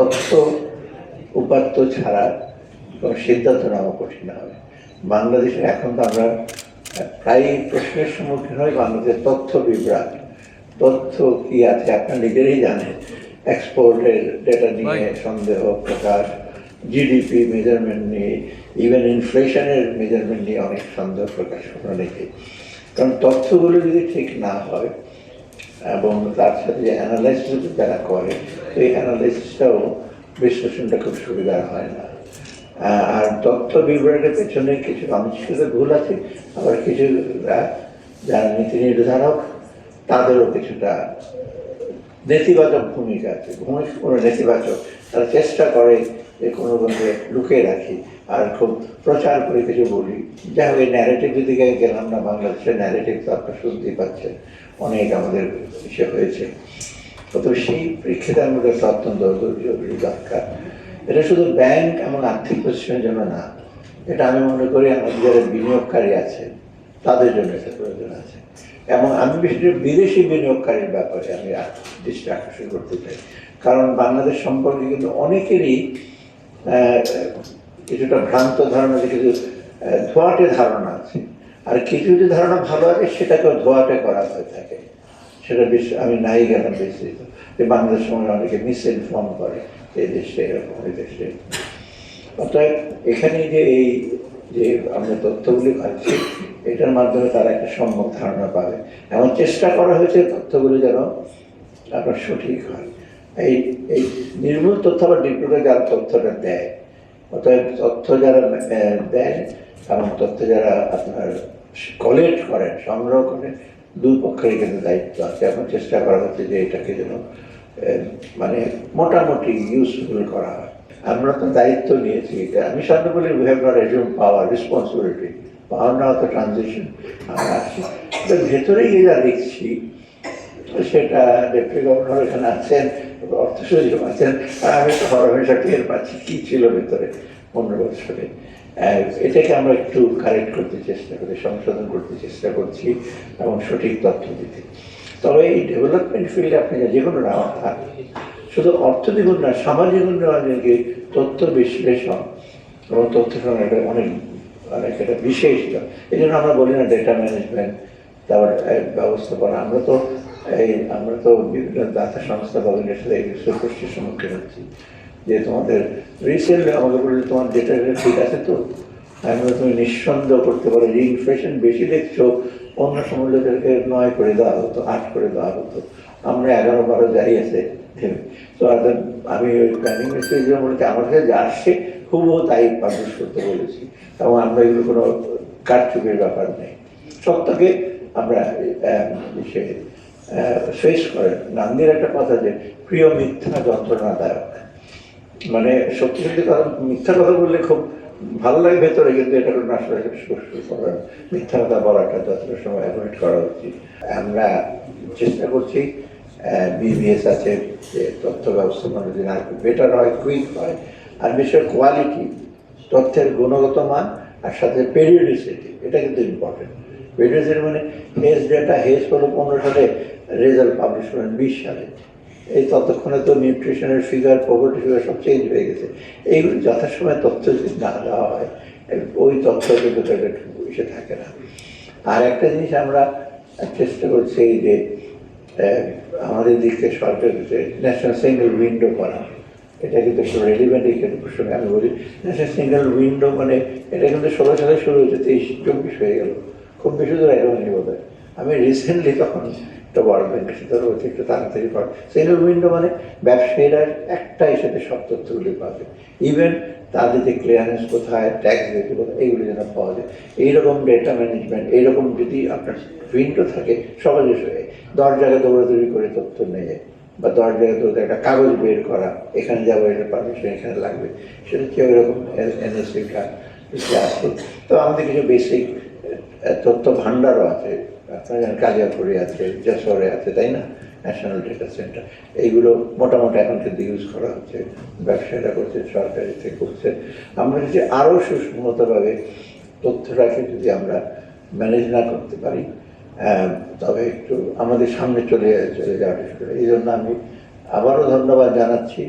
তথ্য উপাত্ত ছাড়া কোনো সিদ্ধান্ত নেওয়া কঠিন হবে। বাংলাদেশে এখন তো আমরা প্রায় প্রশ্নের সম্মুখীন হই, বাংলাদেশের তথ্য বিভ্রাট। তথ্য কি আছে আপনার নিজেরই জানেন, এক্সপোর্টের ডেটা নিয়ে সন্দেহ প্রকাশ, জিডিপি মেজারমেন্ট নিয়ে, ইভেন ইনফ্লেশনের মেজারমেন্ট নিয়ে অনেক সন্দেহ প্রকাশ অনেকে। কারণ তথ্যগুলো যদি ঠিক না হয় এবং তার সাথে যে অ্যানালাইসিস যারা করে, সেই অ্যানালাইসিসটাও বিশ্লেষণটা খুব সুবিধার হয় না। আর তথ্য বিভ্রাটের পেছনে কিছু আবিষ্কৃত ভুল আছে, আবার কিছু যারা নীতি নির্ধারক তাদেরও কিছুটা নেতিবাচক ভূমিকা আছে। কোনো নেতিবাচক, তারা চেষ্টা করে যে কোনো বন্ধু লুকিয়ে রাখি আর খুব প্রচার করে কিছু বলি। যাই হোক, এই ন্যারেটিভ দিকে গেলাম না, বাংলাদেশের ন্যারেটিভ তো আপনার শুনতেই পাচ্ছেন, অনেক আমাদের ইসে হয়েছে। তো সেই প্রেক্ষিতে আমাদের অত্যন্ত জরুরি দরকার। এটা শুধু ব্যাংক এবং আর্থিক প্রতিষ্ঠানের জন্য না, এটা আমি মনে করি আমাদের যারা বিনিয়োগকারী আছে তাদের জন্য এটা প্রয়োজন আছে। এবং আমি বিশেষ করে বিদেশি বিনিয়োগকারীর ব্যাপারে আমি দৃষ্টি আকর্ষণ করতে চাই। কারণ বাংলাদেশ সম্পর্কে কিন্তু অনেকেরই কিছুটা ভ্রান্ত ধারণা, কিছু ধোয়াটে ধারণা আছে। আর কিছু কিছু ধারণা ভালো আছে, সেটাকেও ধোয়াটে করা হয়ে থাকে। সেটা আমি নাই গেলাম বিস্তৃত যে বাংলাদেশ সময় অনেকে মিসইনফর্ম করে এই দেশে এরকম, ওই দেশে। অর্থাৎ এখানে যে আমরা তথ্যগুলি পাচ্ছি, এটার মাধ্যমে তারা একটা সম্যক ধারণা পাবে। এমন চেষ্টা করা হয়েছে তথ্যগুলি যেন আপনার সঠিক হয়। এই নির্ভুল তথ্য বা ডিপ্লোটা যারা তথ্যটা দেয়, অর্থাৎ তথ্য যারা দেয় এবং তথ্য যারা আপনার কালেক্ট করেন, সংগ্রহ করেন, দুই পক্ষের কিন্তু দায়িত্ব আছে। এখন চেষ্টা করা হচ্ছে যে এটাকে যেন মানে মোটামুটি ইউজফুল করা হয়। আমরা তো দায়িত্ব নিয়েছি, এটা আমি সাথে বলি we have not assume power, responsibility. Power নেওয়া তো ট্রানজিশন, আমরা আসছি ভেতরে গিয়ে যা দেখছি, সেটা ডেপুটি গভর্নর এখানে আছেন, অর্থ সচিব আছেন, আর আমি তো হরমেশা টের পাচ্ছি কী ছিল ভেতরে 15 বছরে। এটাকে আমরা একটু কারেক্ট করতে চেষ্টা করি, সংশোধন করতে চেষ্টা করছি এবং সঠিক তথ্য দিতে। তবে এই ডেভেলপমেন্ট ফিল্ডে আপনি যে কোনো নেওয়া থাকে, শুধু অর্থনৈতিক উন্নয়ন, সামাজিক উন্নয়নকে তথ্য বিশ্লেষণ এবং তথ্য সংগ্রহ অনেক এটা বিশেষ। এই জন্য আমরা বলি না ডেটা ম্যানেজমেন্ট, তারপর ব্যবস্থাপনা। আমরা তো বিভিন্ন দাতা সংস্থা বা সাথে এই গোষ্ঠীর সম্মুখীন হচ্ছি যে তোমাদের রিসেন্টলি আমাকে বললে তোমার ডেটা ঠিক আছে তো, আমরা তুমি নিঃসন্দেহ করতে পারো যে ইনফ্লেশন বেশি দেখছো, অন্য সমুদ্রদেরকে 9 করে দেওয়া হতো, 8 করে দেওয়া হতো, আমরা 11-12 যাই আছে। তো আমি ওই প্ল্যানিং মিনিস্ট্রির বলতে আমার কাছে যা আসছে খুবও তাই পাবলিশ করতে বলেছি, এবং আমরা এগুলো কোনো কারচুপির ব্যাপার নেই। সত্যকে আমরা ফেস করেন। গান্ধীর একটা কথা যে প্রিয় মিথ্যা যন্ত্রণাদায়ক, মানে সত্যি সত্যি কথা, মিথ্যা কথা বললে খুব ভালো লাগে ভেতরে, কিন্তু এটা কোনো আসলে করার, মিথ্যা কথা বলাটা যতটা সময় অ্যাভয়েড করা উচিত। আমরা চেষ্টা করছি, বিবিএস আছে যে তথ্য ব্যবস্থাপনা যদি আর বেটার হয়, কুইক হয়, আর বিশেষ কোয়ালিটি, তথ্যের গুণগত মান আর সাথে পেরিওডিসিটি, এটা কিন্তু ইম্পর্টেন্ট। পেরিওডিসিটি মানে হেজ ডেটা, হেজ হলো 15 সালে, রেজাল্ট পাবলিশ করেন 20 সালে। এই ততক্ষণে তো নিউট্রিশনের ফিগার, পভার্টি ফিগার সব চেঞ্জ হয়ে গেছে। এইগুলি যথাসময় তথ্য যদি না দেওয়া হয়, ওই তথ্য কিন্তু এসে থাকে না। আর একটা জিনিস আমরা চেষ্টা করছি যে আমাদের দিকে সরকার ন্যাশনাল সিঙ্গেল উইন্ডো করা, এটা কিন্তু একটু রেলিভেন্ট। এই প্রসঙ্গে আমি বলি, ন্যাশনাল সিঙ্গেল উইন্ডো মানে এটা কিন্তু 16 সালে শুরু হয়েছে, 23-24 হয়ে গেল, খুব বেশি দূর এগোয়নি বোধ হয়। আমি রিসেন্টলি তখন একটা ওয়ার্ল্ড ব্যাংকের সাথে রয়েছে, একটু তাড়াতাড়ি পড়ে। সিঙ্গেল উইন্ডো মানে ব্যবসায়ীরা একটাই সাথে সব তথ্যগুলি পাবে, ইভেন তাদের যে ক্লিয়ারেন্স কোথায়, ট্যাক্স দিতে কোথায়, এইগুলি যেন পাওয়া যায়। এইরকম ডেটা ম্যানেজমেন্ট, এইরকম যদি আপনার উইন্ডো থাকে, সহজে দশ জায়গায় দৌড়াদৌড়ি করে তথ্য নেয়, বা 10 জায়গায় দৌড়ে একটা কাগজ বের করা, এখানে যাবো, এটা পারমিশন এখানে লাগবে, সেটা কেউ এরকম এনএসসি কার্ড আছে। তো আমাদের কিছু বেসিক তথ্য ভাণ্ডারও আছে, আপনার কালিয়াপুরে আছে, যশোরে আছে, তাই না, ন্যাশনাল ডেটা সেন্টার। এইগুলো মোটামুটি এখন কিন্তু ইউজ করা হচ্ছে, ব্যবসায়ীরা করছে, সরকারি থেকে করছে। আমরা যদি আরও সুসংহতভাবে তথ্যটাকে যদি আমরা ম্যানেজ না করতে পারি, তবে একটু আমাদের সামনে চলে যাওয়াটা শুরু। এই জন্য আমি আবারও ধন্যবাদ জানাচ্ছি।